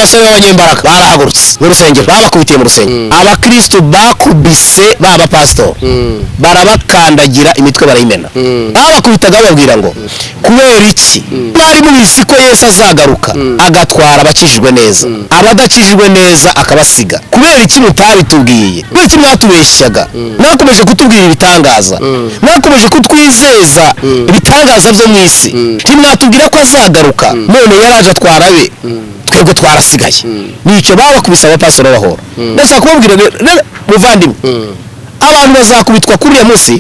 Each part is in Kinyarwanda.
abasore b'abanyembaraga barahagurutse mu rusengero babakubitiye mu rusengero abakristo bakubise baba pastor barabakandagira imitwe barayimena babakubitaga bababwira ngo kubera iki bari mubizi ko Yesu azagaruka agatwara abakijijwe neza abadakijijwe neza akabasiga kubera iki mutabitubwiye kubera iki mwatubeshyaga mwakomeje kutubwira ibitangaza mwakomeje kutwizeza ibitangaza byo mu isi ntimwatubwira ko azagaruka none yaraje atwara be twebwe twarasigaye nicyo babakubise abapasitoro bahora ndashaka kubabwira muvandimwe abantu bazakubitwa kuri uyu munsi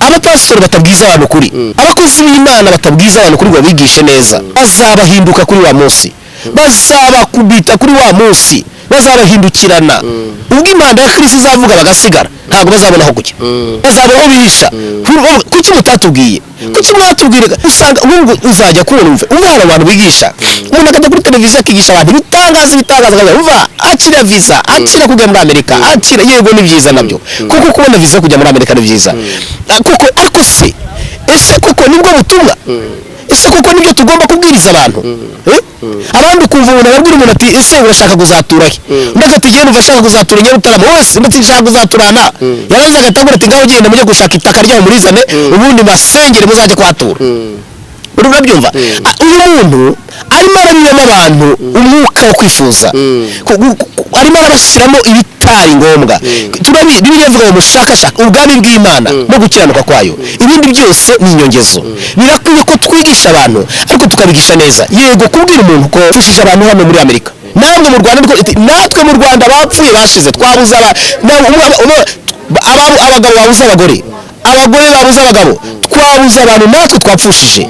abapasitoro batabwiza abantu kuri abakozi b'Imana batabwiza abantu kuri ngo bigishe neza bazabahinduka kuri wa munsi bazabakubita kuri wa munsi bazabahindukirana ubwo impanda ya Kristo izavuga bagasigara ntabwo bazabona aho kujya bazabona aho bihisha kuki mutatubwiye kuki mwatubwiraga usanga ubwo uzajya kubona umva abantu bigisha umuntu akajya kuri televiziyo akigisha abantu bitangaza umva akira visa akira kujya muri Amerika akira yego ni byiza nabyo kuko kubona visa kujya muri Amerika ni byiza kuko ariko se ese kuko nibwo butumwa ese kuko nibyo tugomba kubwiriza abantu abandi kumva umuntu ababwira umuntu ati ese urashaka kuzatura he ndagati genda uvashaka kuzatura Nyarutarama wese ndetse nshaka kuzaturana yaranze agatagura ati ngaho genda mujye gushaka itaka ryaho murizane ubundi basengere muzajye kwatura urabyumva uyu muntu arimo aranyuramo abantu umwuka wo kwifuza arimo arabashyiramo ibitari ngombwa Bibiliya ivuga ngo mushakashaka ubwami bw'Imana no gukiranuka kwayo ibindi byose ni inyongezo birakwiye ko twigisha abantu ariko tukabigisha neza yego kubwira umuntu ko tushije abantu hano muri Amerika namwe mu Rwanda natwe mu Rwanda bapfuye bashize twabuze abagabo babuze abagore babuze abagabo twabuze abantu natwe twapfushije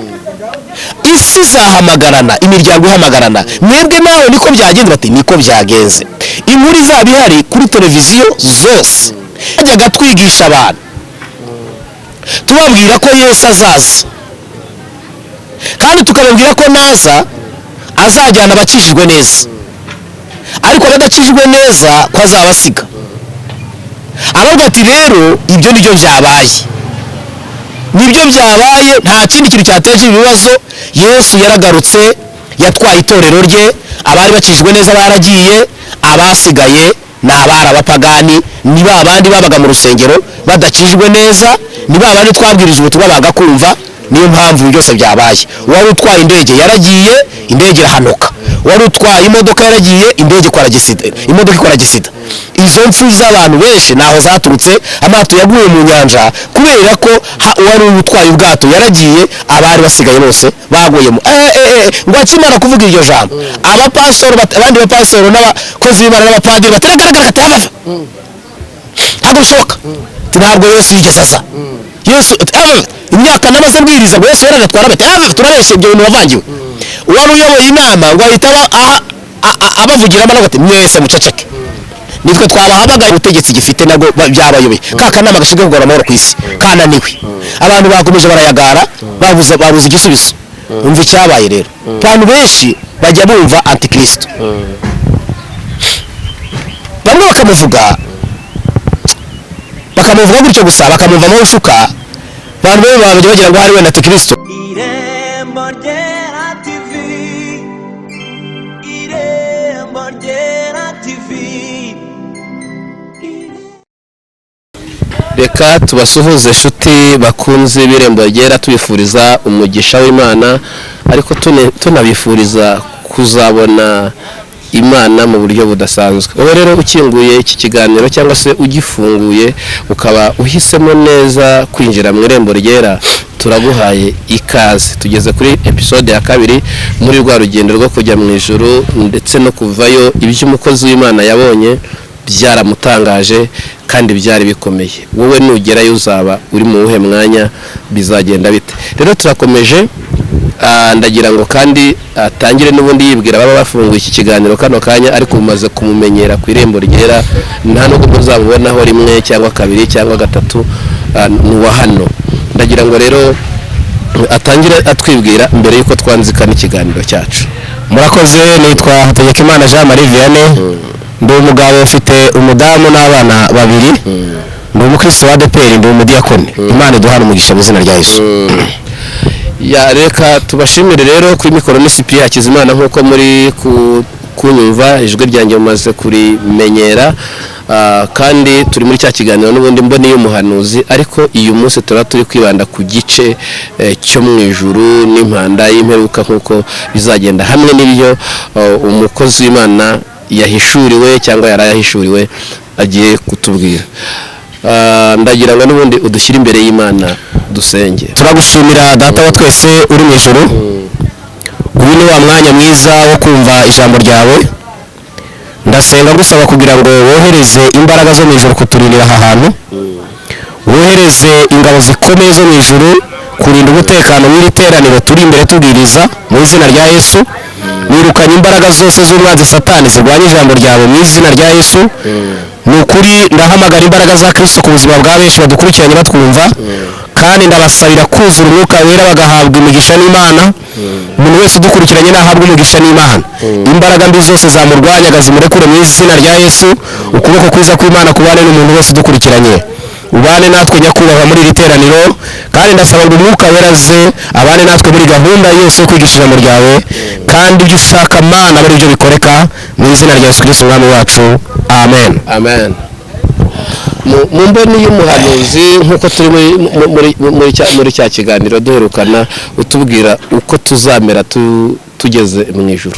isi zahamagarana imiryango ihamagarana mwebwe nawe niko byagenze bati niko byagenze inkuru izaba ihari kuri televiziyo zose bajyaga twigisha abantu tubabwira ko Yesu azaza kandi tukababwira ko naza azajyana abakijijwe neza ariko abadakijijwe neza ko azabasiga aravuga ati rero ibyo nibyo byabaye nta kindi kintu cyateje ibibazo Yesu yaragarutse yatwaye itorero rye abari bakijijwe neza baragiye abasigaye ni abari abapagani ni babandi babaga mu rusengero badakijijwe neza ni babandi twabwirije ubutumwa bagakumva niyo mpamvu byose byabaye wari utwaye indege yaragiye indege irahanuka wari utwaye imodoka yaragiye indege ikora gisida izo mfu z'abantu benshi naho zaturutse amato yaguye mu nyanja kubera ko wari utwaye ubwato yaragiye abari basigaye bose baguyemo ngo akimara kuvuga iryo jambo abandi bapasitoro n'abakozi b'Imana n'abapadiri bataragaragara atayabava ntabwo bishoboka ntabwo Yesu yigeze aza Yesu imyaka n'amaze mbwiriza ngo Yesu yaragatwara bati turabeshye ibyo bintu wavangiwe wari uyoboye inama ngo ahita abavugiramo n'agati mwese muceceke nitwe twabahabaga ubutegetsi gifite nabwo byabayobeye kanama gashinzwe kugora amahoro ku isi kananiwe abantu bakomeje barayagara babuze igisubizo umva icyabaye rero abantu benshi bajya bumva antikristo bamwe bakamuvuga gutyo gusa bakamuvamo ufuka abantu bamwe bajya bagira ngo hari we na antikristo reka tubasuhuze inshuti bakunze b'Irembo Ryera tubifuriza umugisha w'Imana ariko tunabifuriza kuzabona Imana mu buryo budasanzwe. Wowe rero ukinguye iki kiganiro cyangwa se ugifunguye ukaba uhisemo neza kwinjira mu Irembo Ryera, turaguhaye ikaze. Tugeze kuri episode ya 2 muri rwa rugendo rwo kujya mu ijuru ndetse no kuvayo. Iby'umukozi w'Imana yabonye byaramutangaje kandi byari bikomeye. Wowe nugerayo uzaba uri mu wuhe mwanya, bizagenda bite? Rero turakomeje, ndagira ngo kandi atangire n'ubundi yibwira baba bafunguye iki kiganiro kano kanya, ariko umaze kumumenyera ku Irembo Ryera, nta nubwo muzamubonaho rimwe cyangwa kabiri cyangwa gatatu, nuwa hano. Ndagira ngo rero atangire atwibwira mbere yuko twanzikana ikiganiro cyacu. Murakoze, nitwa Hategekimana Jean Marie Vianney. Ndi umugabo ufite umudamu n'abana babiri. Ndi umukristo wa ADPR, ndi umudiyakoni. Imana iduhana umugisha mu izina rya Yesu. ya reka tubashimire rero kuri mikoro ni Cyprien Hakizimana nkuko muri kunyumva ijwi ryanjye mumaze kurimenyera kandi turi muri cya kiganiro n'ubundi mboni y'umuhanuzi ariko uyu munsi turi kwibanda ku gice cyo mu ijuru n'impanda y'imperuka nkuko bizagenda hamwe n'ibyo umukozi w'Imana yahishuriwe cyangwa yarayahishuriwe agiye kutubwira. Ndagira ngo n'ubundi udushyire imbere y'Imana dusenge. Turagushimira data wa twese uri mu ijuru. Uyu ni wa mwanya mwiza wo kumva ijambo ryawe. Ndasenga gusaba kugira ngo wohereze imbaraga zo mu ijuru kuturindira aha hantu. Wohereze ingabo zikomeye zo mu ijuru kurinda umutekano w'iri teraniro turi imbere tubwiriza mu izina rya Yesu. Nirukanye imbaraga zose z'umwanzi Satani zirwanya ijambo ryawe mu izina rya Yesu. Nukuri ndahamagara imbaraga za Kristo ku buzima bwa benshi badukurikiranye batwumva kandi ndabasabira kuzura umwuka wera bagahabwa imigisha n'Imana. Umuntu wese udukurikiranye nahabwa umugisha n'Imana. Imbaraga mbi zose zamurwanyaga zimurekure mu izina rya Yesu. Ukuboko kwiza kw'Imana kubane n'umuntu wese udukurikiranye. Ubane natwe nyakubahwa muri iri teraniro kandi ndasaba ngo umwuka wera aze abane natwe muri gahunda yose yo kwigisha ijambo ryawe kandi ibyo ushaka Mana bari byo bikoreka mu izina rya Yesu Kristo umwami wacu. Amen. Amen. Mu mboni y'umuhanuzi nkuko turi muri cya kiganiro duherukana utubwira uko tuzamera tugeze mu ijuru.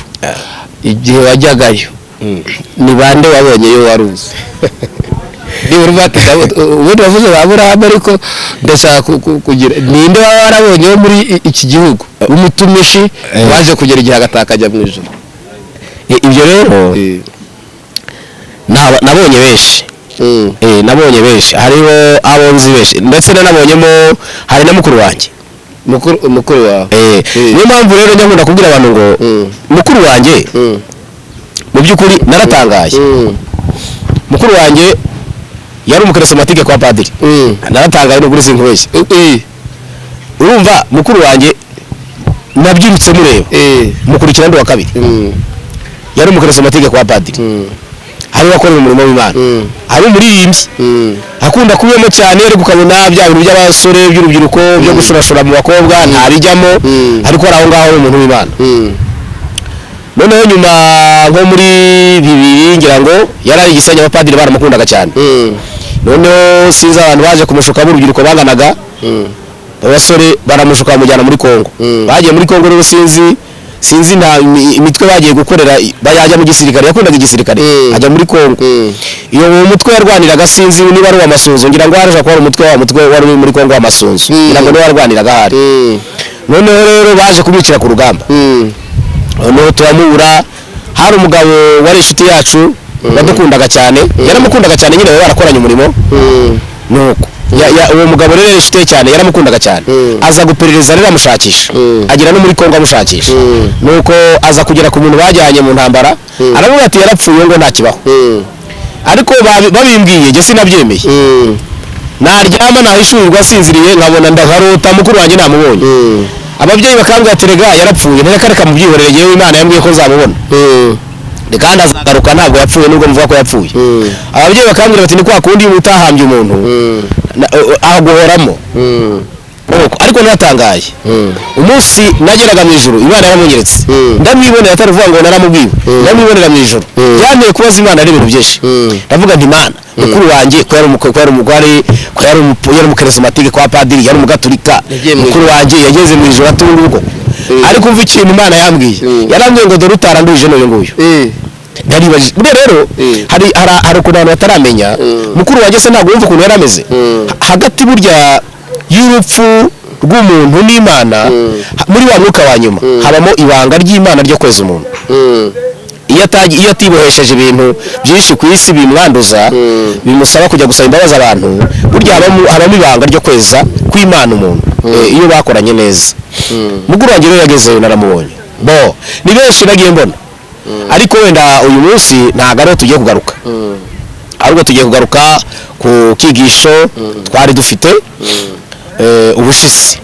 Igihe wajyagayo ni bande wabonyeyo waruzi? ubundi wavuze Aburahamu ariko ndashaka kugira ninde waba warabonyeho muri iki gihugu umutumishi waje kugera igihe agatakajya mu ijuru? Ibyo rero nabonye benshi. Nabonye benshi hariho abonzi benshi ndetse nanabonyemo hari na mukuru wanjye. Mukuru wawe? Niyo mpamvu rero nyakunda kubwira abantu ngo mukuru wanjye mu by'ukuri naratangaye. Mukuru wanjye yari umukarismatike kwa padiri. Naratangaye n'ukuri sinkubeshye. Urumva mukuru wanjye nabyirutse mureba mukurikira ndi wa kabiri. Yari umukarismatike kwa padiri. Hari wakorera umurimo w'Imana. Hari umuririmbyi. Akunda kubiyemo cyane ariko ukabona bya bintu by'abasore by'urubyiruko byo gushurashura mu bakobwa ntabijyamo ariko ari aho ngaho umuntu w'Imana. Noneho nyuma nko muri 2000 ngira ngo yarari igisanya abapadiri baramukundaga cyane. Noneho sinza abantu baje kumushuka b'urubyiruko banganaga. Abasore baramushuka bamujyana muri Kongo. Bagiye muri Kongo rero sinzi nta imitwe bagiye gukorera bayajya mu gisirikare yakundaga igisirikare ajya muri Kongo. Iyo umutwe yarwaniraga sinzi niba ari w'amasunzu ngira ngo haraje kwa umutwe wari muri Kongo w'amasunzu ngira ngo niba yarwaniraga hari. Noneho rero baje kubicira ku rugamba. Noneho turamubura. Hari umugabo wari inshuti yacu badukundaga cyane yaramukundaga cyane nyine barakoranye umurimo. Nuko uwo mugabo rero inshuti cyane yaramukundaga cyane aza guperereza rero amushakisha agira no muri Kongo amushakisha. Nuko aza kugera ku muntu bajyanye mu ntambara aravuga ati yarapfuye ngo nta kibaho. Ariko babimbwiye je sinabyemeye. Naryama nahishurirwa sinziriye nkabona ndakarota mukuru wanjye namubonye. Ababyeyi bakambwira ati rega yarapfuye reka mubyihorere yewe Imana yambwiye ko nzamubona. Kandi azagaruka ntabwo yapfuye nubwo mvuga ko yapfuye. Ababyeyi bakambwira bati ni kwa kundi utahambye umuntu aguhoramo. Ariko natangaye umunsi nageraga mu ijuru Imana yaramunyeretse ndamwibonera ataravuga ngo naramubwiwe ndamwibonera mu ijuru yanteye kubaza Imana ari ibintu byinshi. Ndavuga nti Imana mukuru wanjye ko yari umukarismatike kwa padiri yari umugatolika mukuru wanjye yageze mu ijuru atunguko ariko umva ikintu Imana yambwiye yarambwiye ngo dore utaranduje n'uyu nguyu. Naribajije rero hari ukuntu abantu bataramenya mukuru wanjye se ntabwo wumva ukuntu yari ameze hagati burya y'urupfu rw'umuntu n'Imana muri wa mwuka wa nyuma habamo ibanga ry'Imana ryo kweza umuntu. Iyo atibohesheje ibintu byinshi ku isi bimwanduza bimusaba kujya gusaba imbabazi abantu burya habamo ibanga ryo kweza kw'Imana umuntu iyo bakoranye neza. Mukuru wanjye rero yagezeyo naramubonye ni benshi nagiye mbona ariko wenda uyu munsi ntabwo ariho tugiye kugaruka ahubwo tugiye kugaruka ku kigisho twari dufite ubushize.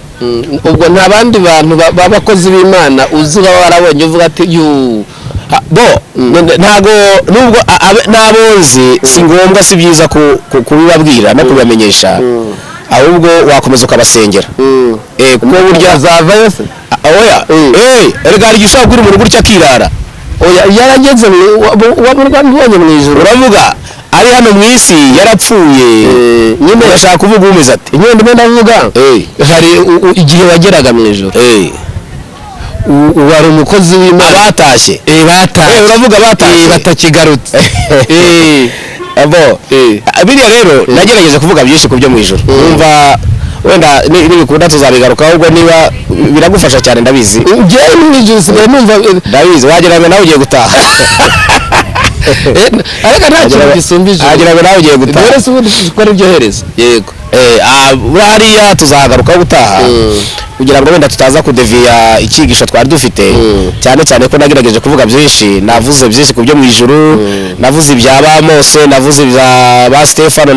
Ubwo nta bandi bantu b'abakozi b'Imana uzi baba warabonye uvuga ati ntago nubwo n'abonzi si ngombwa si byiza kubibabwira no kubamenyesha ahubwo wakomeza ukabasengera kuko burya azavayo se oya erega hari igishobora kuri umuntu gutya akirara oya yarageze wabonye mu ijuru uravuga ari hano mu isi yarapfuye nyine urashaka kuvuga umeze ati nyine ndimo ndavuga hari igihe wageraga mu ijuru wari umukozi w'Imana batashye uravuga batashye batakigarutse biriya rero nagerageje kuvuga byinshi ku byo mu ijuru numva wenda nibikunda tuzabigaruka ahubwo niba biragufasha cyane ndabizi njyewe mu ijuru sigaye numva ndabizi wagira ngo nawe ugiye gutaha ariko nta kintu gisumba ijuru wagira ngo nawe ugiye gutaha rero se ubundi tuzikora iryo herezo yego hariya tuzahagarukaho gutaha kugira ngo wenda tutaza kudeviya icyigisho twari dufite cyane cyane ko nagerageje kuvuga byinshi navuze byinshi ku byo mu ijuru navuze ibya ba Mose navuze ibya ba Stefano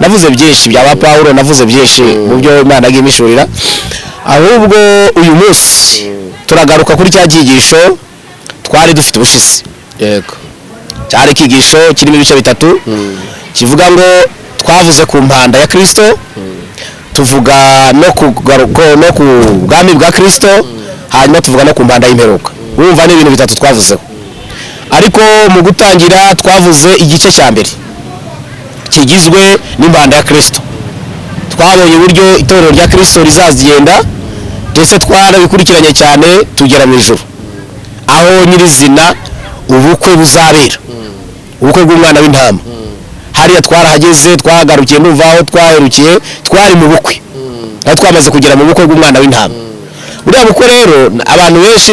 navuze byinshi bya ba Paulo navuze byinshi mu byo Imana yagiye imishurira ahubwo uyu munsi turagaruka kuri cya cyigisho twari dufite ubushize yego cyari ikigisho kirimo ibice bitatu kivuga ngo twavuze ku mpanda ya Kristo tuvuga no ku bwami bwa Kristo hanyuma tuvuga no ku mpanda y'imperuka urumva ni ibintu bitatu twavuzeho ariko mu gutangira twavuze igice cya mbere kigizwe n'impanda ya Kristo twabonye uburyo itorero rya Kristo rizagenda ndetse twarabikurikiranye cyane tugera mu ijuru aho nyirizina ubukwe buzabera ubukwe bw'umwana w'intama hariya twarahageze twahagarukiye numva aho twaherukiye twari mu bukwe aho twamaze kugera mu bukwe bw'umwana w'intama uriya bukwe rero abantu benshi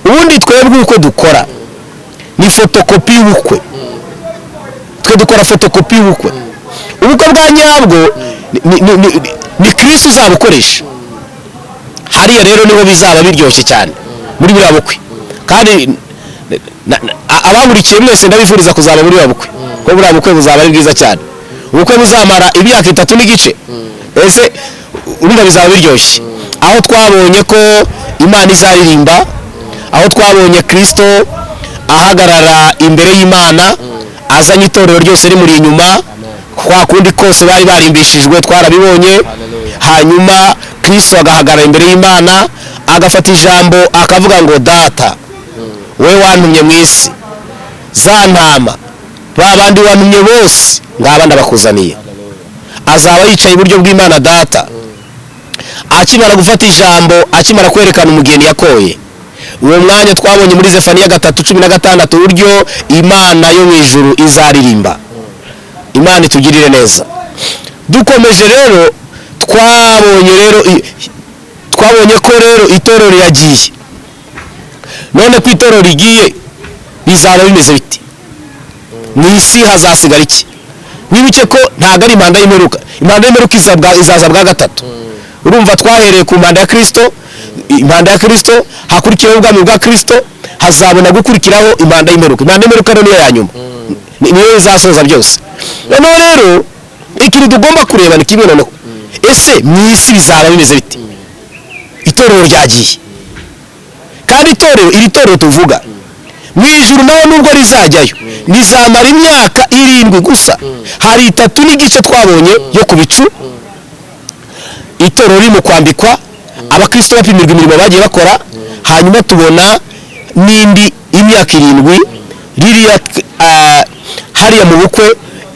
ubundi twebwe ubukwe dukora ni fotokopi y'ubukwe twe dukora fotokopi y'ubukwe ubukwe bwa nyabwo ni Kristo uzabukoresha hariya rero niho bizaba biryoshye cyane muri buriya bukwe kandi abangurikiye mwese ndabifuriza kuzaba muri buriya bukwe ko buriya bukwe buzaba ari bwiza cyane ubukwe buzamara imyaka 3 n'igice ese urumva bizaba biryoshye aho twabonye ko Imana izaririmba aho twabonye Kristo ahagarara imbere y'Imana azanye itorero ryose rimuri inyuma kwa kundi kose bari barimbishijwe twarabibonye hanyuma Kristo agahagarara imbere y'Imana agafata ijambo akavuga ngo data we wantumye mu isi za ntama babandi wantumye bose ngaba ndabakuzaniye azaba yicaye iburyo bw'Imana data akimara gufata ijambo akimara kwerekana umugeni yakoye uwo mwanya twabonye muri Zefaniya 3:16 uburyo Imana yo mu ijuru izaririmba Imana itugirire neza dukomeje rero twabonye ko rero itorero riragiye none ko itorero rigiye bizaba bimeze biti mu isi hazasigara iki nibuke ko ntago ari impanda y'imperuka izaza bwa gatatu urumva twahereye ku mpanda ya Kristo impanda ya Kristo hakurikiraho ubwami bwa Kristo hazabona gukurikiraho impanda y'imperuka rero niyo ya nyuma niyo izasoza byose noneho rero ikintu tugomba kureba ni kimwe noneho ese mu isi bizaba bimeze biti itorero ryagiye kandi iri torero tuvuga mu ijuru naho nubwo rizajyayo rizamara imyaka 7 gusa hari 3 n'igice twabonye yo ku bicu itorero riri mu kwambikwa abakristo bapimirwa imirimo bagiye bakora hanyuma tubona n'indi imyaka 7 ririya hariya mu bukwe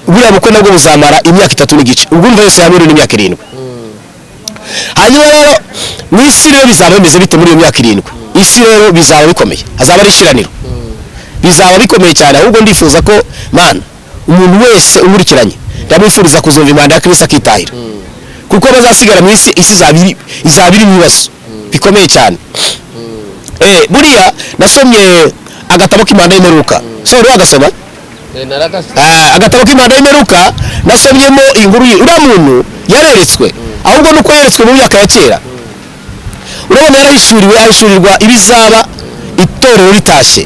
buriya bukwe nabwo buzamara imyaka 3 n'igice ubwo umva yose hamwe n'imyaka 7 hanyuma rero mu isi rero bizaba bimeze bite muri iyo myaka 7 isi rero bizaba bikomeye hazaba ari ishiraniro bizaba bikomeye cyane ahubwo ndifuza ko mana umuntu wese umurikiranye ndamwifuriza kuzumva impanda ya Kristo akitahira kuko bazasigara mu isi izaba iri mu bibazo bikomeye cyane buriya nasomye agatabo k'impanda y'imperuka so wagasoma agatabo k'impanda y'imperuka nasomyemo inkuru uriya muntu yareretswe ahubwo nuko yeretswe mu myaka ya kera urabona ahishurirwa ibizaba itorero ritashye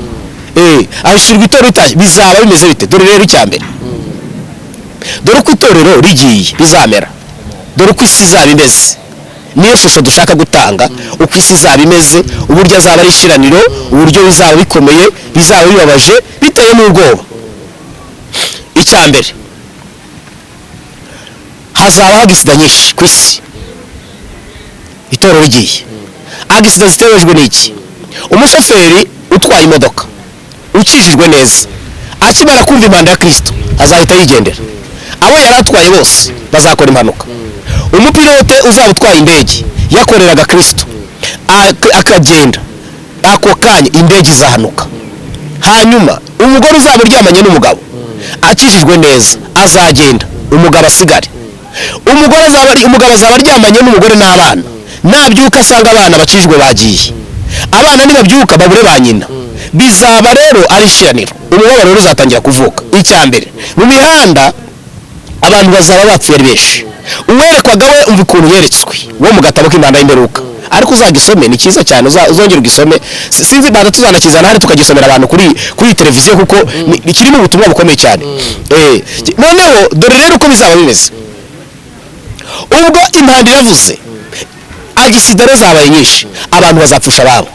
ahishurirwa itorero ritashye bizaba bimeze bite dore rero icyambere dore uko itorero rigiye bizamera dore uko isi izaba imeze niyo shusho dushaka gutanga uko isi izaba imeze uburyo azaba ari ishiraniro uburyo bizaba bikomeye bizaba bibabaje biteye n'ubwoba icyambere hazabaho agisida nyinshi ku isi itorero rigiye. Agisida ziterejwe n'iki? Umushoferi utwaye imodoka ukijijwe neza akimara kumva impanda ya Kristo azahita yigendera. Abo yari atwaye bose bazakora impanuka. Umupilote uzaba utwaye indege yakoreraga Kristo akagenda, ako kanya indege izahanuka. Hanyuma umugore uzaba uryamanye n'umugabo akijijwe neza azagenda, umugabo asigare. Umugabo azaba aryamanye n'umugore n'abana, nabyuka asanga abana bakijijwe bagiye. Abana nibabyuka babure ba nyina. Bizaba rero ari ishiraniro. Umubabaro rero uzatangira kuvuka. Icyambere, mu mihanda abantu bazaba bapfuye ari benshi. Uwerekwaga we umva ukuntu yeretswe wo mu gatabo k'Imana y'imperuka, ariko uzagisome ni cyiza cyane, uzongera ugisome. Sinzi imana tuzanakizana hari tukagisomera abantu kuri televiziyo kuko kirimo ubutumwa bukomeye cyane. Noneho dore rero uko bizaba bimeze. Ubwo impanda iravuze, agisida rero zabaye nyinshi, abantu bazapfusha ababo.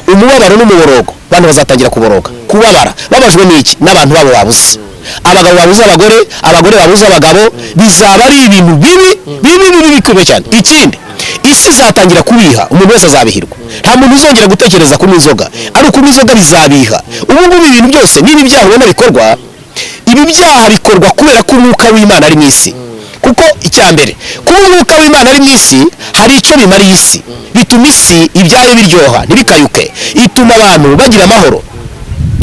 Umubabaro n'umuborogo, abantu bazatangira kuboroga, kubabara. Babajwe n'iki? N'abantu babo babuze. Abagabo babuze abagore, abagore babuze abagabo. Bizaba ari ibintu bibi bikomeye cyane. Ikindi, isi izatangira kubiha, umuntu wese azabihirwa. Nta muntu uzongera gutekereza kunywa inzoga, ari ukunywa inzoga bizabiha. Ubu ngubu ibintu byose n'ibi byaha ubona bikorwa, ibi byaha bikorwa kubera ko umwuka w'Imana ari mu isi. Kuko icyambere, kuba umwuka w'Imana ari mu isi hari icyo bimariye isi. Bituma isi ibyayo biryoha ntibikayuke, ituma abantu bagira amahoro.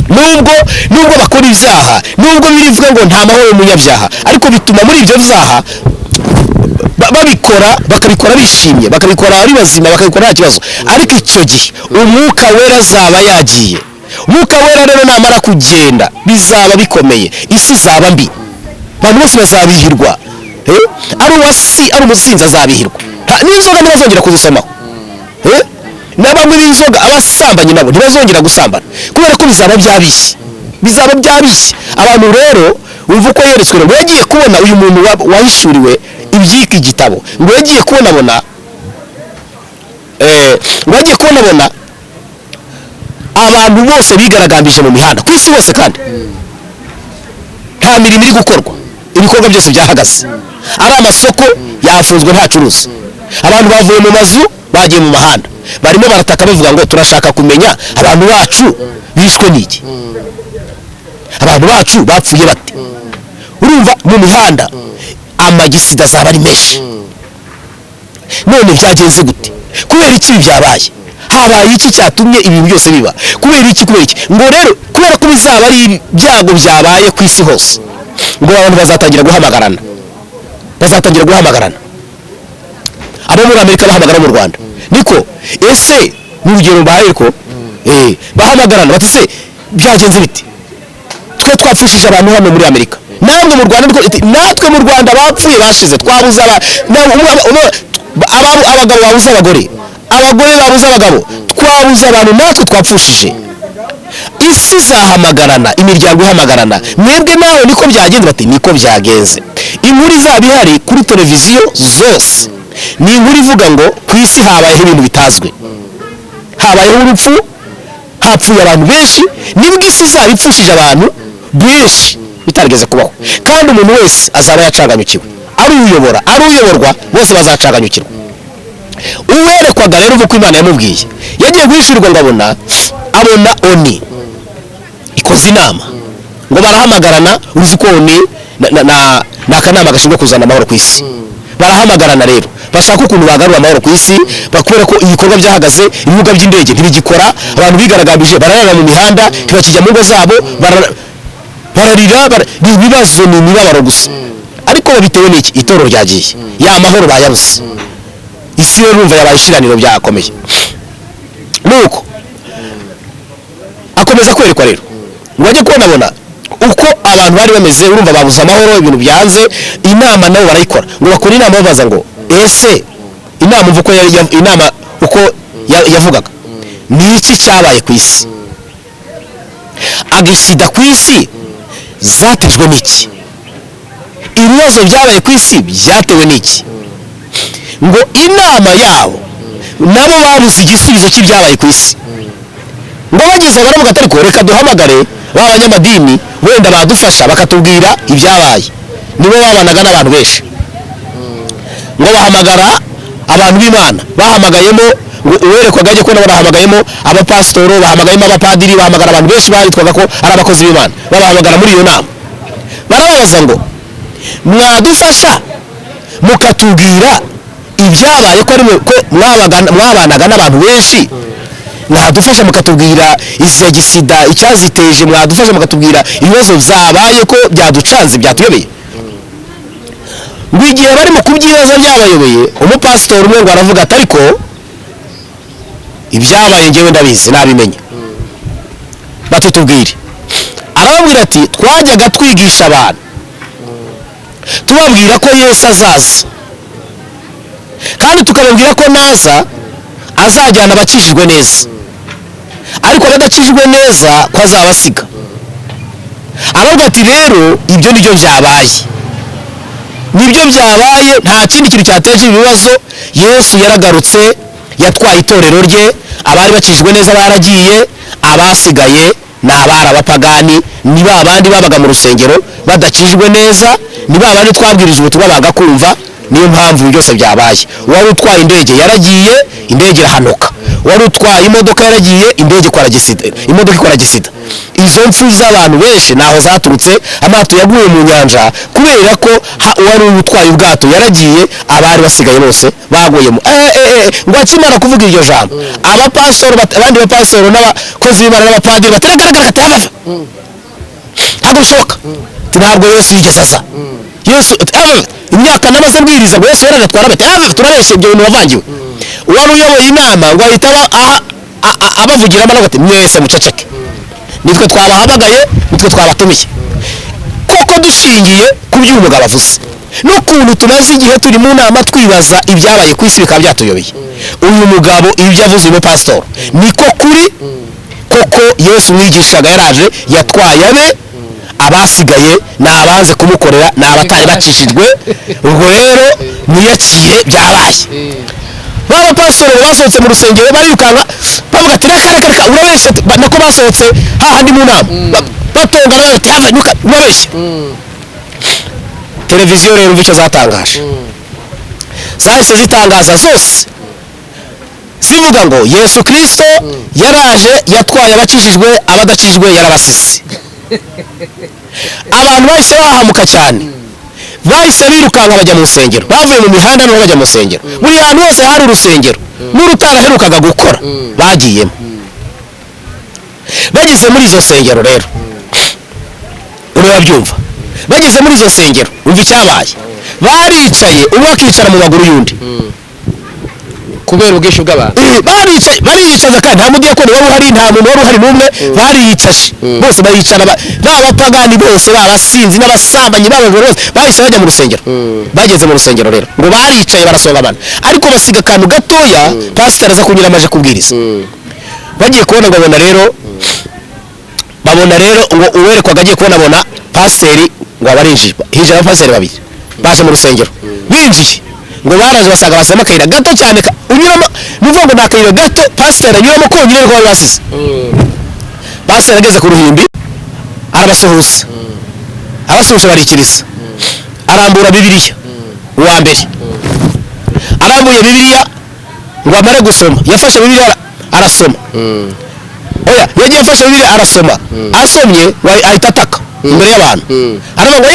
Nubwo bakora ibyaha, nubwo birivuga ngo nta mahoro y'umunyabyaha, ariko bituma muri ibyo byaha bakabikora bishimye, bakabikora ari bazima, bakabikora nta kibazo. Ariko icyo gihe umwuka wera azaba yagiye. Umwuka wera rero namara kugenda bizaba bikomeye, isi izaba mbi, abantu bose bazabihirwa. Ari umusinzi azabihirwa. N'inzoga ntibazongera kuzisomaho. N'abanywi b'inzoga, abasambanyi nabo ntibazongera gusambana, kubera ko bizaba byabishye. Abantu rero umva uko yeretswe, ngo yagiye kubona uyu muntu wahishuriwe iby'iki gitabo, ngo yagiye kubona abantu bose bigaragambije mu mihanda ku isi hose, kandi nta mirimo iri gukorwa, ibikorwa byose byahagaze. Ari amasoko yafunzwe ntacuruza. Abantu bavuye mu mazu bagiye mu mahanda, barimo barataka bavuga ngo turashaka kumenya abantu bacu bishwe n'iki, abantu bacu bapfuye bate. Urumva mu mihanda amagisida azaba ari menshi. None byagenze gute? Kubera iki byabaye? Habaye iki cyatumye ibintu byose biba? Kubera iki? Ngo rero kubera ko bizaba ari ibyago byabaye ku isi hose, ngo abantu bazatangira guhamagarana. Abo muri Amerika bahamagara mu Rwanda, niko ese n'urugero mbaye ko bahamagarana bati se byagenze biti? Twe twapfushije abantu hano muri Amerika, namwe mu Rwanda natwe mu Rwanda bapfuye bashize, twabuze abagabo babuze abagore babuze abagabo, twabuze abantu natwe twapfushije. Isi izahamagarana, imiryango ihamagarana. Mwebwe nawe niko byagenze? Bati niko byagenze. Inkuru izaba ihari kuri televiziyo zose ni inkuru ivuga ngo ku isi habayeho ibintu bitazwi, habayeho urupfu, hapfuye abantu benshi. Nibwo isi izaba ipfushije abantu benshi bitarigeze kubaho, kandi umuntu wese azaba yacaganyukiwe. Ari uyoborwa bose bazacaganyukirwa. Uwerekwaga rero uko Imana yamubwiye, yagiye guhishurirwa ngo abona oni ikoze inama, ngo barahamagarana. Uzi ko oni ni akanama gashinzwe kuzana amahoro ku isi. Barahamagarana rero bashaka ukuntu bagarura amahoro ku isi, bakubera ko ibikorwa byahagaze, ibibuga by'indege ntibigikora, abantu bigaragambije bararara mu mihanda, ntibakijya mu ngo zabo, bararira, ibibazo ni imibabaro gusa. Ariko babitewe n'iki? Itorero ryagiye, ya mahoro bayabuze. Isi yo rumva yabaye ishiraniro byakomeye. Nuko akomeza kwerekwa rero, ngo ajye kubona uko abantu bari bameze. Urumva babuze amahoro, ibintu byanze. Inama nabo barayikora, ngo bakora inama babaza ngo ese inama uko yavugaga ni iki cyabaye ku isi? Agisida ku isi zatejwe n'iki? Ibibazo byabaye ku isi byatewe n'iki? Ngo inama yabo nabo babuze igisubizo cy'ibyabaye ku isi. Ngo bageze baravuga ati ariko reka duhamagare b'abanyamadini, wenda badufasha bakatubwira ibyabaye. Nibo babanaga n'abantu benshi. ngo bahamagara abantu b'Imana bahamagayemo uwerekwaga ajye kubona barahamagayemo abapasitoro bahamagayemo abapadiri bahamagara abantu benshi baritwaga ko ari abakozi b'Imana babahamagara muri iyo nama barababaza ngo mwadufasha mukatubwira ibyabaye ko mwabanaga n'abantu benshi mwadufasha mukatubwira izi gisida icyaziteje mwadufasha mukatubwira ibibazo byabaye ko byaducanze byatuyobeye ngo igihe barimo kubyibaza byabayobeye umupasitori umwe ngo aravuga ati ariko ibyabaye ngewe ndabizi nabimenye batutubwire arababwira ati twajyaga twigisha abantu tubabwira ko Yesu azaza kandi tukababwira ko naza azajyana abakijijwe neza ariko abadakijijwe neza ko azabasiga aravuga ati rero ibyo nibyo byabaye nta kindi kintu cyateje ibibazo Yesu yaragarutse yatwaye itorero rye abari bakijijwe neza baragiye abasigaye ni abari abapagani ni ba bandi babaga mu rusengero badakijijwe neza ni ba bandi twabwirije ubutumwa bagakumva niyo mpamvu byose byabaye wari utwaye indege yaragiye indege irahanuka wari utwaye imodoka yaragiye indege ikora gisida izo mpfu z'abantu benshi naho zaturutse amato yaguye mu nyanja kubera ko wari utwaye ubwato yaragiye abari basigaye bose baguyemo ngo akimara kuvuga iryo jambo abandi bapasitoro n'abakozi b'Imana n'abapadiri bataragaragara atayabava ntabwo bishoboka ntabwo Yesu yigeze aza Yesu imyaka n'amaze mbwiriza ngo Yesu yaranatwara bati turabeshye ibyo bintu wavangiwe uwari uyoboye inama ngo ahita abavugiramo aravuga ati mwese muceceke nitwe twabahamagaye nitwe twabatumiye kuko dushingiye ku byo umugabo avuze n'ukuntu tumaze igihe turi mu nama twibaza ibyabaye ku isi bikaba byatuyobeye uyu mugabo ibyo avuze uyu pastor niko kuri koko Yesu mwigishaga yaraje yatwaye abe abasigaye ni abanze kumukorera ni abatari bakishijwe ubwo rero mwiyakire byabaye baba pastor basohotse mu rusengero barirukanka bavuga ati reka urabeshye nako basohotse hahandi mu nama batongana bati urabeshye televiziyo rero icyo zatangaje zahise zitangaza zose zivuga ngo Yesu Kristo yaraje yatwaye abakijijwe abadakijijwe yarabasize abantu bahise bahamuka cyane bahise birukanka bajya mu rusengero bavuye mu mihanda no bajya mu rusengero buri hantu hose hari urusengero n'urutaraherukaga gukora bagiyemo bageze muri izo nsengero rero urabyumva bageze muri izo nsengero umva icyabaye baricaye umwe akicara mu maguru y'undi kubera ubwishyu bw'abantu bariyicaza kandi nta mudiyakoni wari uhari nta muntu wari uhari n'umwe bariyicaje bose baricara b'abapagani bose b'abasinzi n'abasambanyi b'abajura bose bahise bajya mu rusengero bageze mu rusengero rero ngo baricaye barasohoka abantu ariko basiga akantu gatoya pasiteri aza kunyura amaje kubwiriza bagiye kubona ngo babona rero ngo uwerekwaga agiye kubona abona pasiteri ngo abarinjiye hinjira abapasiteri babiri baje mu rusengero binjiye ngo baraje basanga basema akayira gato cyane unyuramo nuvuga ngo ni akayira gato pasiteri anyuramo konyine ariko bari basize pasiteri ageze ku ruhimbi arabasuhuza abasuhuje barikiriza arambura bibiliya uwa mbere arambuye bibiliya ngo amare gusoma yafashe bibiliya arasoma yagiye afashe bibiliya arasoma asomye ahita ataka imbere y'abantu aravuga ngo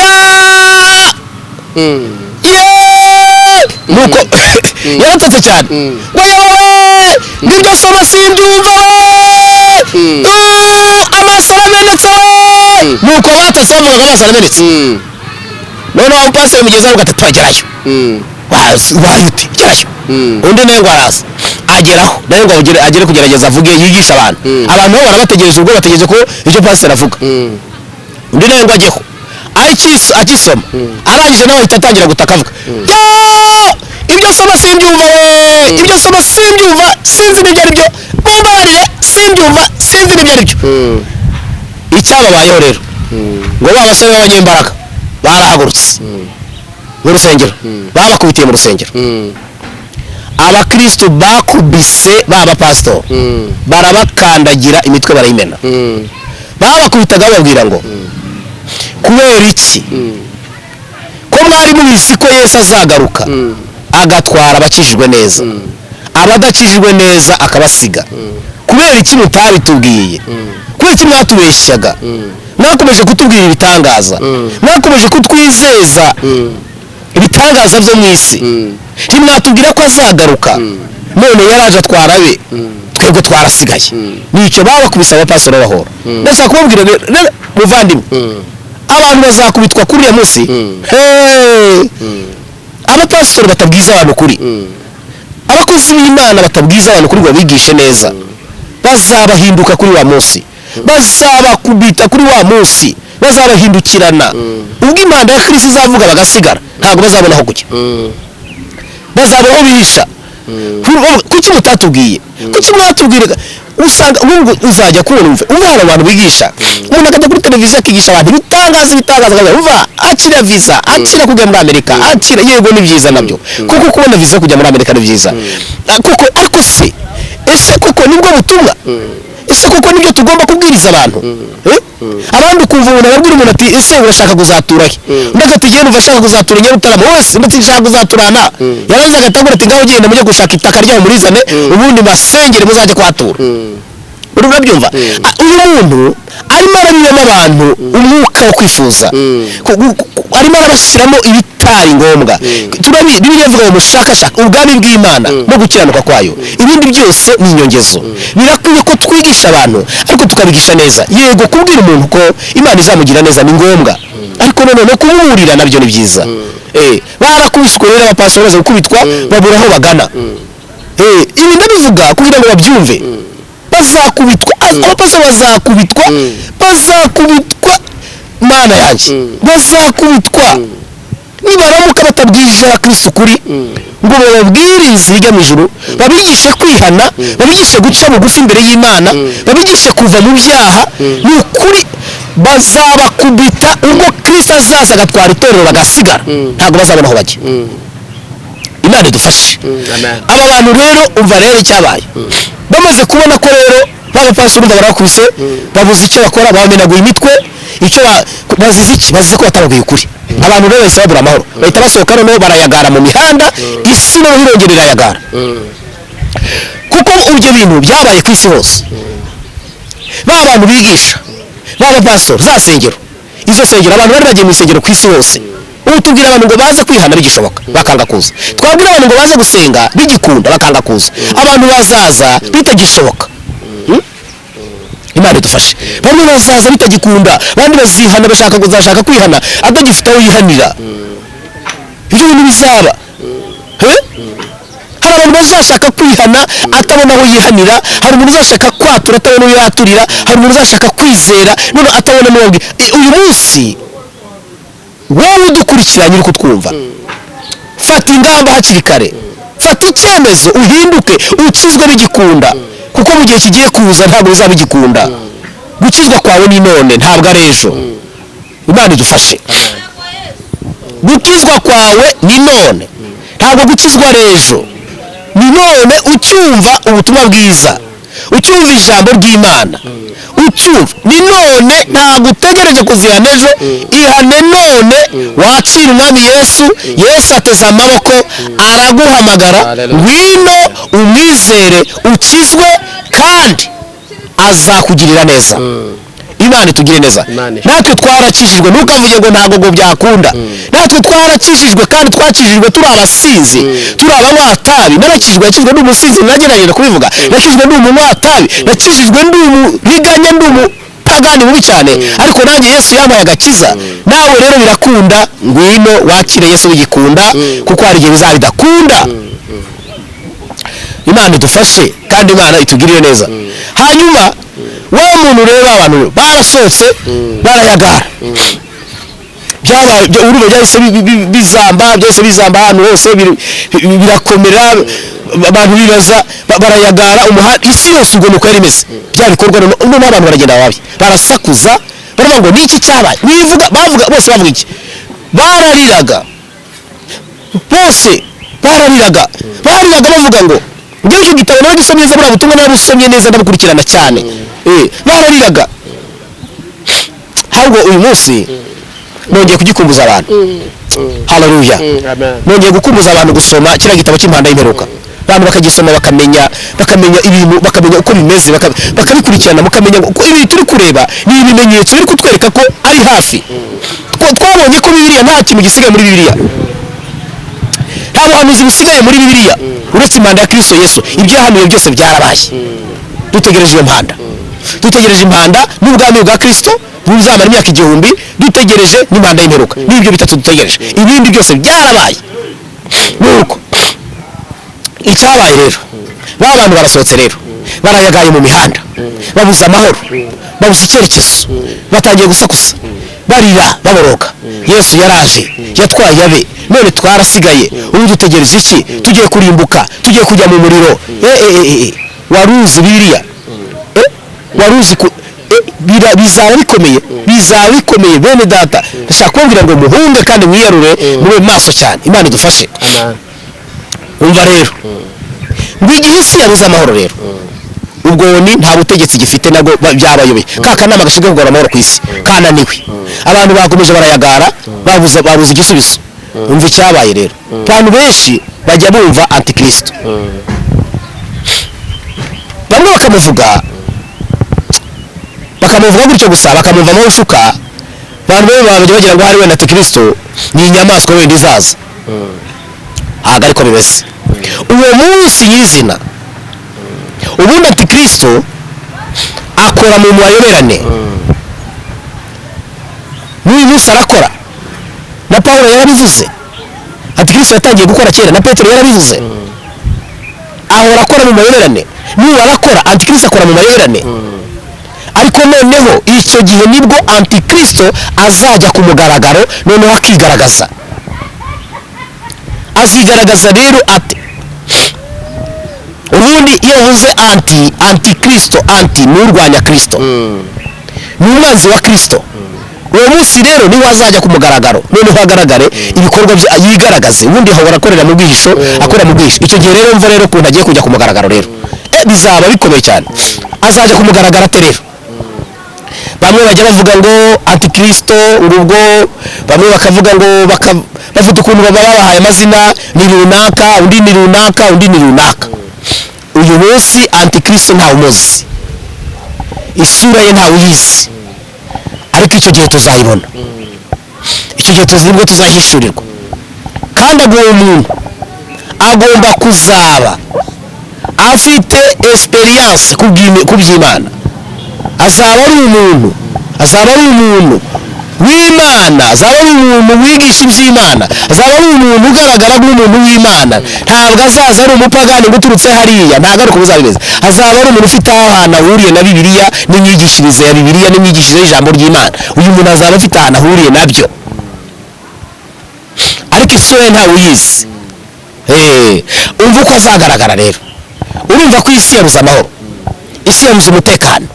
nuko yaratatse cyane nibyo soma simbyumva amaso aramenetse nuko batatse bavuga amaso aramenetse noneho umupasiteri mugezaho ugahita twagerayo wabaye uti gerayo undi nawe ngo araza ageraho nawe ngo agere kugerageza avuge yigisha abantu abantu bo barabategereje ubwo bategereje ko icyo pasiteri avuga undi nawe ngo ajyeho akisoma arangije nawe ahita atangira gutaka avuga ibyo soma simbyumva ibyo soma simbyumva sinzi n'ibyo ari byo mumbabarire simbyumva sinzi n'ibyo ari byo icyababayeho rero ngo ba basore b'abanyembaraga barahagurutse mu rusengero babakubitiye mu rusengero abakristo bakubise b'abapasitori barabakandagira imitwe barayimena babakubitaga bababwira ngo kubera iki ko mwari mubizi ko Yesu azagaruka agatwara abakijijwe neza abadakijijwe neza akabasiga kubera iki mutabitubwiye kubera iki mwatubeshyaga mwakomeje kutubwira ibitangaza mwakomeje kutwizeza ibitangaza byo mu isi ntimwatubwira ko azagaruka none yaraje atwara be twebwe twarasigaye nicyo babakubise abapasitoro bahora ndashaka kubabwira muvandimwe abantu bazakubitwa kuri uyu munsi abapasitoro batabwiza abantu kuri abakozi b'Imana batabwiza abantu kuri ngo bigishe neza bazabahinduka kuri wa munsi bazabakubita kuri wa munsi bazabahindukirana ubwo impanda ya Kristo izavuga bagasigara ntabwo bazabona aho kujya bazabona aho bihisha kuki mutatubwiye kuki mwatubwiraga usanga ubwo uzajya kubona umva abantu bigisha umuntu akajya kuri televiziyo akigisha abantu bitangaza umva akira visa akira kujya muri Amerika akira yego ni byiza nabyo kuko kubona visa kujya muri Amerika ni byiza kuko ariko se ese kuko nibwo butumwa ese kuko nibyo tugomba kubwiriza abantu abandi ukumva umuntu ababwira umuntu ati ese urashaka kuzatura he ndaga ati genda uvashaka kuzatura Nyarutarama wese ndetse nshaka kuzaturana yaranze agatangura ati ngaho genda mujye gushaka itaka ryaho murizane ubundi masengere muzajye kwatura urabyumva uyu muntu arimo arabiyemo abantu umwuka wo kwifuza arimo arabashyiramo ibitari ngombwa Bibiliya ivuga ngo mushakashaka ubwami bw'Imana no gukiranuka kwayo ibindi byose ni inyongezo birakwiye ko twigisha abantu ariko tukabigisha neza yego kubwira umuntu ko Imana izamugira neza ni ngombwa ariko none no kumuburira nabyo ni byiza barakubiswe rero abapasitoro baza gukubitwa babura aho bagana ibi ndabivuga kugira ngo babyumve bazakubitwa abapasitoro bazakubitwa Mana yanjye bazakubitwa nibaramuka batabwije Kristo ukuri ngo bababwire inzira ijya mu ijuru babigishe kwihana babigishe guca bugufi imbere y'Imana babigishe kuva mu byaha ni ukuri bazabakubita ubwo Kristo azaza agatwara itorero bagasigara ntabwo bazabona aho bajya Imana idufashe aba bantu rero umva rero icyabaye bamaze kubona ko rero b'abapasitoro barakubise babuze icyo bakora bamenaguye imitwe icyo bazize iki bazize ko batababwiye ukuri abantu rero bahise babura amahoro bahita basohoka noneho barayagara mu mihanda isi no hirongera irayagara kuko ibyo bintu byabaye ku isi hose abantu bigisha b'abapasitoro za sengero izo sengero abantu bari bagiye mu isengero ku isi hose ubu tubwira abantu ngo baze kwihana bigishoboka bakanga kuza twabwira abantu ngo baze gusenga bigikunda bakanga kuza abantu bazaza bitagishoboka Imana idufashe bamwe bazaza bitagikunda bandi bazihana kuzashaka kwihana atagifite aho yihanira ibyo bintu bizaba hari abantu bazashaka kwihana atabona aho yihanira hari umuntu uzashaka kwatura atabona aho yaturira hari umuntu uzashaka kwizera none atabona n'uwabwi uyu munsi wowe udukurikiranye uri kutwumva fata ingamba hakiri kare fata icyemezo uhinduke ukizwe bigikunda kuko mu gihe kigiye kuza ntabwo bizaba bigikunda gukizwa kwawe ni none ntabwo ari ejo Imana idufashe gukizwa kwawe ni none ntabwo gukizwa ari ejo ni none ucyumva ubutumwa bwiza ucyumva ijambo ry'Imana ucyumva ni none ntabwo utegereje kuzihana ejo ihane none wakira umwami Yesu ateze amaboko araguhamagara ngwino umwizere ukizwe kandi azakugirira neza Imana itugire neza natwe twarakijijwe ntukavuge ngo ntabwo ngo byakunda natwe twarakijijwe kandi twakijijwe turi abasinzi turi abanyatabi narakijijwe nakijijwe ndi umusinzi nagerageza kubivuga nakijijwe ndi umunyatabi nakijijwe ndi umuriganya ndi umupagani mubi cyane ariko nanjye Yesu yampaye agakiza nawe rero birakunda ngwino wakire Yesu bigikunda kuko hari igihe bizaba bidakunda Imana idufashe kandi Imana itugirire neza hanyuma wa muntu rero abantu barasohotse barayagara byabaye urumva byahise bizamba ahantu hose birakomera abantu bibaza barayagara umuhanda isi yose ubwo nuko yari imeze bya bikorwa none abantu baragenda babi barasakuza baravuga ngo niki cyabaye bavuga bose bavuga iki barariraga bose barariraga bavuga ngo njyewe icyo gitabo nawe gisomye neza buriya butumwa nawe usomye neza ndabukurikirana cyane barariraga ahubwo uyu munsi nongeye kugikumbuza abantu haleluya. Nongeye gukumbuza abantu gusoma kiriya gitabo cy'impanda y'imperuka, abantu bakagisoma bakamenya ibintu, bakamenya uko bimeze, bakabikurikirana, mukamenya uko ibi turi kureba ni ibimenyetso biri kutwereka ko ari hafi. Twabonye ko Bibiliya nta kintu gisigaye muri Bibiliya, nta buhanuzi busigaye muri Bibiliya uretse impanda ya Kristo Yesu. Ibyo yahanuye byose byarabaye. Dutegereje iyo mpanda, dutegereje impanda n'ubwami bwa Kristo buzamara imyaka 1000, dutegereje n'impanda y'imperuka. N'ibyo bitatu dutegereje, ibindi byose byarabaye. Nuko icyabaye rero, ba bantu barasohotse rero, barayagaye mu mihanda, babuze amahoro, babuze icyerekezo, batangiye gusakuza, barira baboroga. Yesu yaraje yatwaye abe, none twarasigaye, ubu dutegereza iki? Tugiye kurimbuka, tugiye kujya mu muriro. Waruzi Bibiliya? Waruzi bizaba bikomeye bene data. Ndashaka kubabwira ngo muhunge kandi mwiyarure, mube maso cyane. Imana idufashe. Umva rero, ngo igihe isi yabuze amahoro rero, ubwo ni nta butegetsi gifite, nabwo byabayobeye. Ka kanama gashinzwe kugarura amahoro ku isi kananiwe, abantu bakomeje barayagara, babuze igisubizo. Umva icyabaye rero, abantu benshi bajya bumva antikristo, bamwe bakamuvuga gutyo gusa, bakamuvamo ushuka. Abantu bamwe bajya bagira ngo hari wenda antikristo ni inyamaswa wenda izaza. Ntabwo ariko bimeze. Uwo munsi nyizina, ubundi antikristo akora mu mayoberane. N'uyu munsi arakora, na Pawulo yarabivuze. Antikristo yatangiye gukora kera, na Petero yarabivuze. Ahora akora mu mayoberane. N'uyu arakora, antikristo akora mu mayoberane. Ariko noneho icyo gihe nibwo antikristo azajya ku mugaragaro, noneho akigaragaza. Azigaragaza rero ate? Ubundi iyo uvuze antikristo, anti ni urwanya Kristo, ni umwanzi wa Kristo. Uwo munsi rero niwe azajya ku mugaragaro, noneho hagaragare ibikorwa bye, yigaragaze. Ubundi ahora akorera mu bwihisho, akora mu bwihisho. Icyo gihe rero mva rero ukuntu agiye kujya ku mugaragaro rero, bizaba bikomeye cyane. Azajya ku mugaragaro ate rero? Bamwe bajya bavuga ngo antikristo urubwo, bamwe bakavuga ngo bafite ukuntu baba babahaye amazina, ni runaka, undi ni runaka, undi ni runaka. Uyu munsi antikristo ntawe umuzi, isura ye ntawe uyizi, ariko icyo gihe tuzayibona. Icyo gihe nibwo tuzahishurirwa. Kandi umuntu agomba kuzaba afite experience ku by'Imana. Azaba ari umuntu w'Imana, azaba ari umuntu wigisha iby'Imana, azaba ari umuntu ugaragara nk'umuntu w'Imana. Ntabwo azaza ari umupagani guturutse hariya, ntabwo ari uko bizaba bimeze. Azaba ari umuntu ufite ahantu ahuriye na Bibiliya, n'imyigishirize ya Bibiliya, n'imyigishirize y'ijambo ry'Imana. Uyu muntu azaba afite ahantu ahuriye nabyo, ariko isura ye ntawe uyizi. Umva uko azagaragara rero. Urumva ko isi yabuze amahoro, isi yabuze umutekano,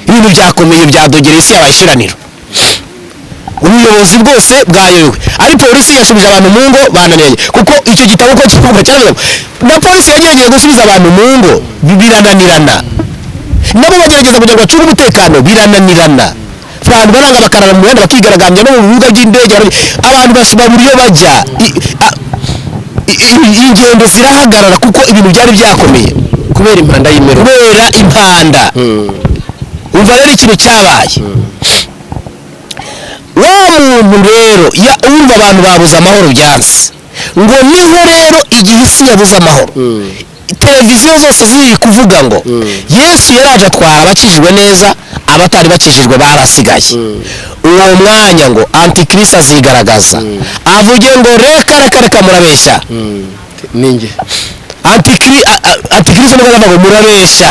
ibintu byakomeye byadogereye, isi yabaye ishiraniro, ubuyobozi bwose bwayobewe. Ari polisi yasubije abantu mu ngo bananiranye, kuko icyo gitabo ko kivuga cyane, na polisi yagerageje gusubiza abantu mu ngo birananirana, nabo bagerageza kugira ngo bacunge umutekano birananirana. Abantu baranga bakarara mu muhanda bakigaragambya, no mu bibuga by'indege abantu babura iyo bajya, ingendo zirahagarara kuko ibintu byari byakomeye kubera impanda y'imperuka. Umva rero ikintu cyabaye, wa muntu rero urumva abantu babuze amahoro byanze, ngo niho rero igihe isi yabuze amahoro, televiziyo zose ziri kuvuga ngo Yesu yaraje atwara abakijijwe neza, abatari bakijijwe barasigaye. Uwo mwanya ngo antikristo azigaragaza, avuge ngo reka murabeshya. Ninjye antikristo ngo murabeshya.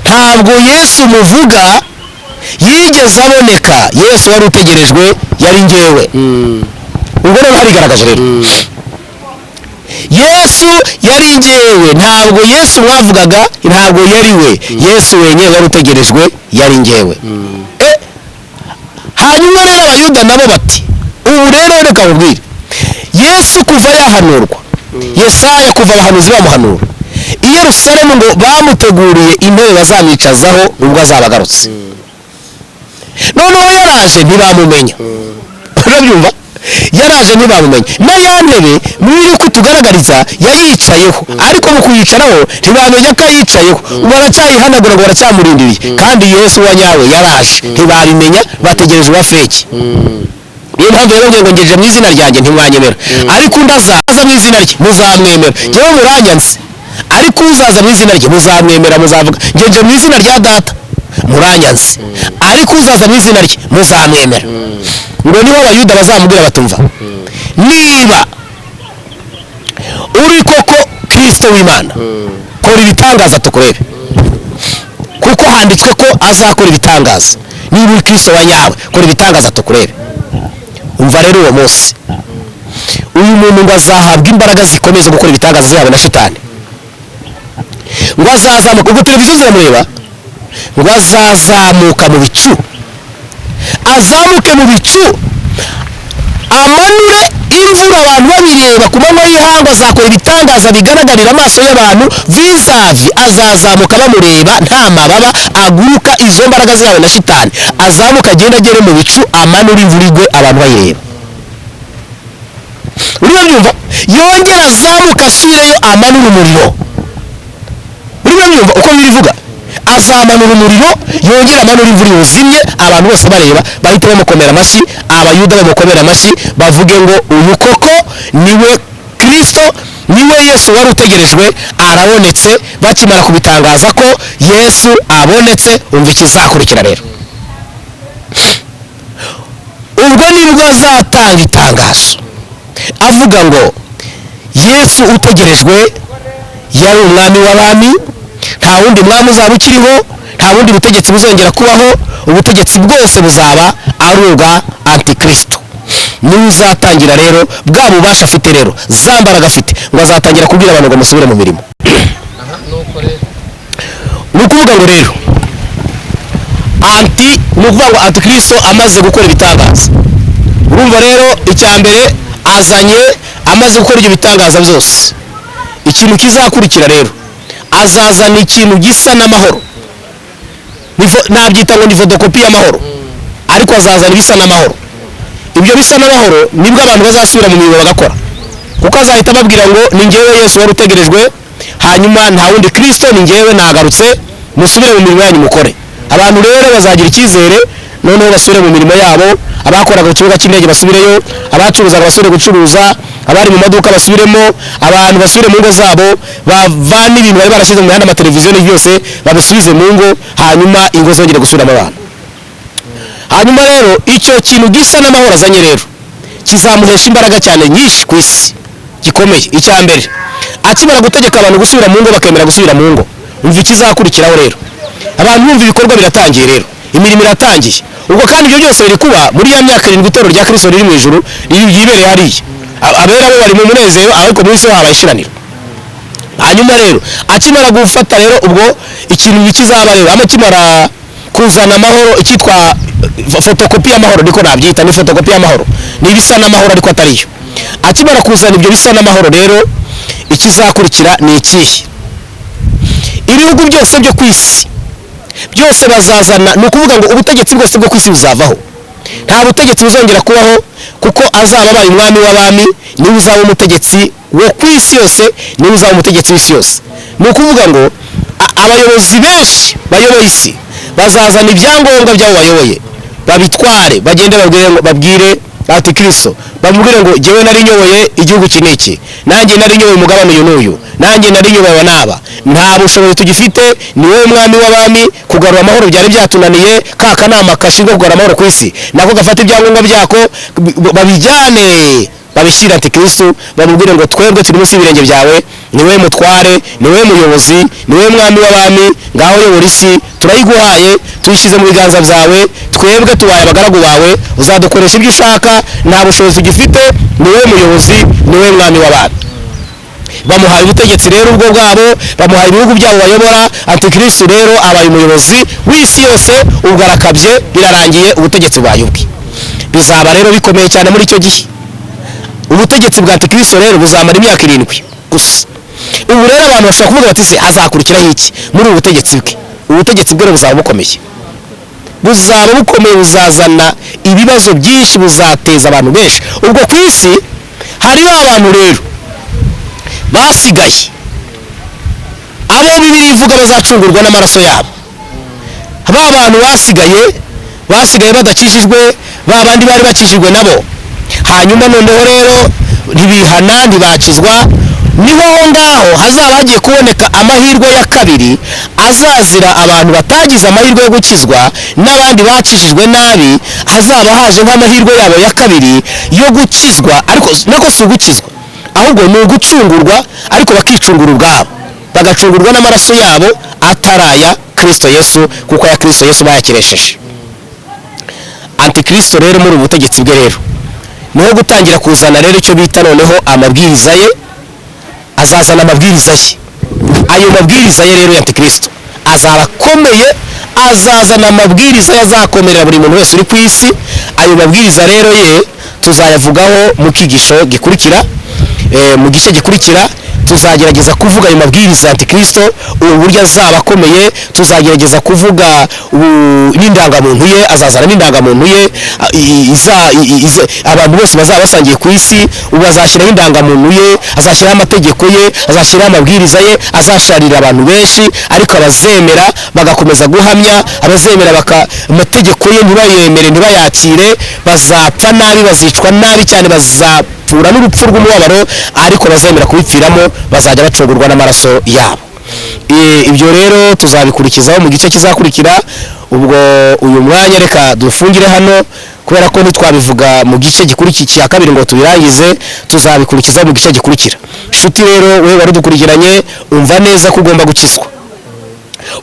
Ntabwo Yesu muvuga yigeze aboneka. Yesu wari utegerejwe yari njyewe. Ubwo rero harigaragaje rero, Yesu yari njyewe, ntabwo Yesu mwavugaga, ntabwo yari we. Yesu wenyine wari utegerejwe yari njyewe. Hanyuma rero abayuda nabo bati, ubu rero reka mubwire, Yesu kuva yahanurwa, Yesaya kuva abahanuzi bamuhanura, i Yerusalemu ngo bamuteguriye intebe bazamwicazaho ubwo azaba agarutse. Noneho yaraje ntibamumenya. Urabyumva? yaraje ntibamumenye na ya ntebe muri kutugaragariza yayicayeho ariko mu kuyicaraho ntibamenya ko ayicayeho baracyayihanagura ngo baracyamurindiriye kandi Yesu wa nyawe yaraje ntibabimenya bategereje uwa feki niyo mpamvu yarongeye ngo ngeje mu izina ryanjye ntimwanyemera ariko undi azaza mu izina rye muzamwemera njyewe muranyanze ariko uzaza mu izina rye muzamwemera muzavuga ngeje mu izina rya data muranyanze ariko uzaza mu izina rye muzamwemera ngo niba abayuda bazamubwira batumva niba uri koko Kristo w'Imana kora ibitangaza tukurebe kuko handitswe ko azakora ibitangaza niba uri Kristo wa nyawe kora ibitangaza tukurebe umva rero uwo munsi uyu muntu ngo azahabwa imbaraga zikomeye zo gukora ibitangaza zihawe na shitani ngo azazamuka ubwo televiziyo ziramureba ngo azazamuka mu bicu azamuke mu bicu amanure imvura abantu babireba ku manywa y'ihangu azakora ibitangaza bigaragarira amaso y'abantu vizavi azazamuka bamureba nta mababa aguruka izo mbaraga zihawe na shitani azamuka agenda agere mu bicu amanure imvura igwe abantu bayireba urimo byumva yongera azamuka asubireyo amanure umuriro urimo byumva uko bivuga azamanura umuriro yongera amanura imvura yuzimye abantu bose bareba bahita bamukomera amashyi abayuda bamukomera amashyi bavuge ngo uyu koko niwe Kristo niwe Yesu wari utegerejwe arabonetse bakimara kubitangaza ko Yesu abonetse umva ikizakurikira rero ubwo nibwo azatanga itangazo avuga ngo Yesu utegerejwe yari umwami w'abami nta wundi mwami uzaba ukiriho nta wundi butegetsi buzongera kubaho ubutegetsi bwose buzaba ari ubwa antikristo niwe uzatangira rero bwa bubasha afite rero za mbaraga afite ngo azatangira kubwira abantu ngo musubire mu mirimo ni ukuvuga ngo rero ni ukuvuga ngo antikristo amaze gukora ibitangaza urumva rero icya mbere azanye amaze gukora ibyo bitangaza byose ikintu kizakurikira rero azazana ikintu gisa n'amahoro nabyita ngo ni fotokopi y'amahoro ariko azazana ibisa n'amahoro ibyo bisa n'amahoro nibwo abantu bazasubira mu mirimo bagakora kuko azahita ababwira ngo ni njyewe Yesu wari utegerejwe hanyuma nta wundi Kristo ni njyewe nagarutse musubire mu mirimo yanyu mukore abantu rero bazagira icyizere noneho basubire mu mirimo yabo abakoraga ku kibuga cy'indege basubireyo abacuruzaga basubire gucuruza abari mu maduka basubiremo abantu basubire mu ngo zabo bavana ibintu bari barashyize mu mihanda amateleviziyo byose babisubize mu ngo hanyuma ingo zongere gusubiramo abantu hanyuma rero icyo kintu gisa n'amahoro azanye rero kizamuhesha imbaraga cyane nyinshi ku isi gikomeye icya mbere akimara gutegeka abantu gusubira mu ngo bakemera gusubira mu ngo umva ikizakurikiraho rero abantu bumva ibikorwa biratangiye rero imirimo iratangiye ubwo kandi ibyo byose biri kuba muri ya myaka 7 itorero rya Kristo riri mu ijuru yibereye hariya abera bo bari mu munezero ariko mu isi habaye ishiraniro hanyuma rero akimara gufata rero ubwo ikintu kizaba rero amakimara kuzana amahoro ikitwa fotokopi y'amahoro niko nabyita ni fotokopi y'amahoro ni bisa n'amahoro ariko atariyo akimara kuzana ibyo bisa n'amahoro rero ikizakurikira ni ikihe ibihugu byose byo ku isi byose bazazana ni ukuvuga ngo ubutegetsi bwose bwo ku isi buzavaho nta butegetsi buzongera kubaho kuko azaba abaye umwami w'abami niwe uzaba umutegetsi wo ku isi yose niwe uzaba umutegetsi w'isi yose ni ukuvuga ngo abayobozi benshi bayoboye isi bazazana ibyangombwa by'abo bayoboye babitware bagende babwire antikristo bamubwire ngo jyewe nari nyoboye igihugu kiniki nanjye nari nyoboye umugabane uyu n'uyu nanjye nari nyoboye n'aba nta bushobozi tugifite ni wowe mwami w'abami kugarura amahoro byari byatunaniye ka kanama kashinzwe kugarura amahoro ku isi nako gafata ibyangombwa byako babijyane babishyira antikristo bamubwire ngo twebwe turi munsi y'ibirenge byawe ni wowe mutware ni wowe muyobozi ni wowe mwami w'abami ngaho yobora isi turayiguhaye tuyishyize mu biganza byawe twebwe tubaye abagaragu bawe uzadukoresha ibyo ushaka nta bushobozi ugifite ni wowe muyobozi ni wowe mwami w'abami bamuhaye ubutegetsi rero ubwo bwabo bamuhaye ibihugu byabo bayobora antikristo rero abaye umuyobozi w'isi yose ubwo arakabye birarangiye ubutegetsi bwayubwe bizaba rero bikomeye cyane muri icyo gihe ubutegetsi bwa antikristo rero buzamara imyaka 7 gusa ubu rero abantu bashobora kuvuga bati se hazakurikiraho iki muri ubutegetsi bwe ubutegetsi bwe buzaba bukomeye buzazana ibibazo byinshi, buzateza abantu benshi. Ubwo ku isi hariho abantu rero basigaye, abo Bibiliya ivuga bazacungurwa n'amaraso yabo. Ba bantu basigaye badakijijwe, ba bandi bari bakijijwe nabo, hanyuma noneho rero ntibihana, ntibakizwa. Niho aho ngaho hazaba hagiye kuboneka amahirwe ya kabiri, azazira abantu batagize amahirwe yo gukizwa n'abandi bakijijwe nabi. Hazaba haje nk'amahirwe yabo ya kabiri yo gukizwa, ariko nako si ugukizwa, ahubwo ni ugucungurwa, ariko bakicungura ubwabo, bagacungurwa n'amaraso yabo ataraya Kristo Yesu, kuko ya Kristo Yesu bayakiresheje. Antikristo rero muri ubutegetsi bwe rero niho gutangira kuzana rero icyo bita noneho amabwiriza ye. Azazana amabwiriza ye. Ayo mabwiriza ye rero ya Antikristo azaba akomeye, azazana amabwiriza yazakomerera buri muntu wese uri ku isi. Ayo mabwiriza rero ye tuzayavugaho mu kigisho gikurikira, mu gice gikurikira tuzagerageza kuvuga ayo mabwiriza ya Antikristo, uburyo azaba akomeye. Tuzagerageza kuvuga n'indangamuntu ye, azazana n'indangamuntu ye, abantu bose bazaba basangiye ku isi. Ubu azashyiraho indangamuntu ye, azashyiraho amategeko ye, azashyiraho amabwiriza ye, azasharira abantu benshi, ariko abazemera bagakomeza guhamya, abazemera amategeko ye ntibayemere, ntibayakire, bazapfa nabi, bazicwa nabi cyane, bazapfura n'urupfu rw'umubabaro, ariko bazemera kubipfiramo bazajya bacungurwa n'amaraso yabo. Ibyo rero tuzabikurikizaho mu gice kizakurikira. Ubwo uyu mwanya reka dufungire hano, kubera ko ntitwabivuga mu gice gikurikira cya kabiri ngo tubirangize, tuzabikurikizaho mu gice gikurikira. Inshuti rero, we wari udukurikiranye, umva neza ko ugomba gukizwa,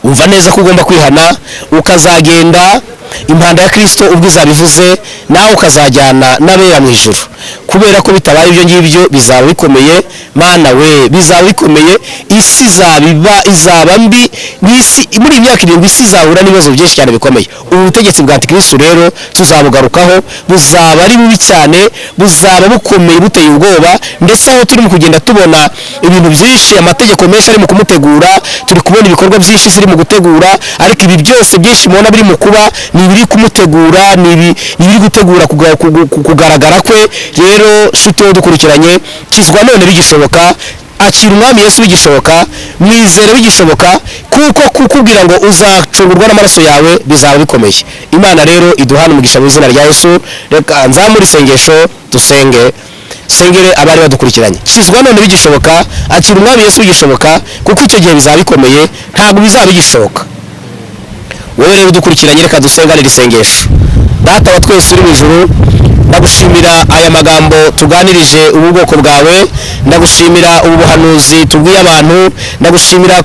umva neza ko ugomba kwihana, ukazagenda impanda ya Kristo ubwo izabivuze, nawe ukazajyana n'abera mu ijuru. Kubera ko bitabaye ibyo ngibyo bizaba bikomeye, mana we, bizaba bikomeye. Isi izaba mbi, muri imyaka 7 isi izahura n'ibibazo byinshi cyane bikomeye. Ubutegetsi bwa Antikristo rero tuzabugarukaho, buzaba ari bubi cyane, buzaba bukomeye, buteye ubwoba. Ndetse aho turi mu kugenda tubona ibintu byinshi, amategeko menshi ari mu kumutegura, turi kubona ibikorwa byinshi ziri mu gutegura, ariko ibi byose byinshi mubona biri mu kuba ni ibiri kumutegura, ni ibiri gutegura kugaragara kwe. Rero shuti dukurikiranye, kizwa none bigishoboka, akira umwami Yesu bigishoboka, mwizere bigishoboka, kuko kukubwira ngo uzacungurwa n'amaraso yawe bizaba bikomeye. Imana rero iduhana umugisha mu izina rya Yesu. Reka nzamure isengesho dusenge, sengere abari badukurikiranye. Kizwa none bigishoboka, akira umwami Yesu bigishoboka, kuko icyo gihe bizaba bikomeye, ntabwo bizaba bigishoboka. Wowe rero udukurikiranye, reka dusenganire isengesho. Data wa twese uri mu ijuru, ndagushimira aya magambo tuganirije ubu bwoko bwawe, ndagushimira ubu buhanuzi tubwiye abantu, ndagushimira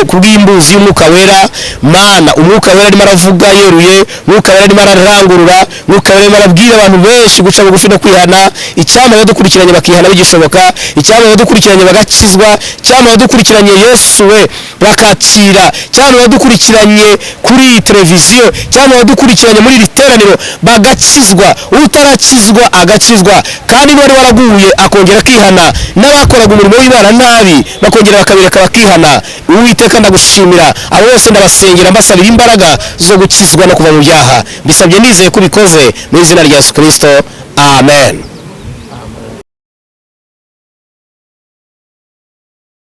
kubw'imbuzi y'umwuka wera. Mana, umwuka wera arimo aravuga yeruye, umwuka wera arimo ararangurura, umwuka wera arimo arabwira abantu benshi guca bugufi no kwihana. Icyama badukurikiranye bakihana bigishoboka, icyama badukurikiranye bagakizwa, icyama badukurikiranye Yesu we bakakira, icyama badukurikiranye kuri televiziyo, icyama badukurikiranye muri iri teraniro bagakizwa, utarakizwa agakizwa, kandi n'uwari waraguye akongera akihana, n'abakoraga umurimo w'Imana nabi bakongera bakabireka bakihana. Uwiteka ndagushimira, abo bose ndabasengera mbasabira imbaraga zo gukizwa no kuva mu byaha. Mbisabye nizeye ko ubikoze mu izina rya Yesu Kristo, amen.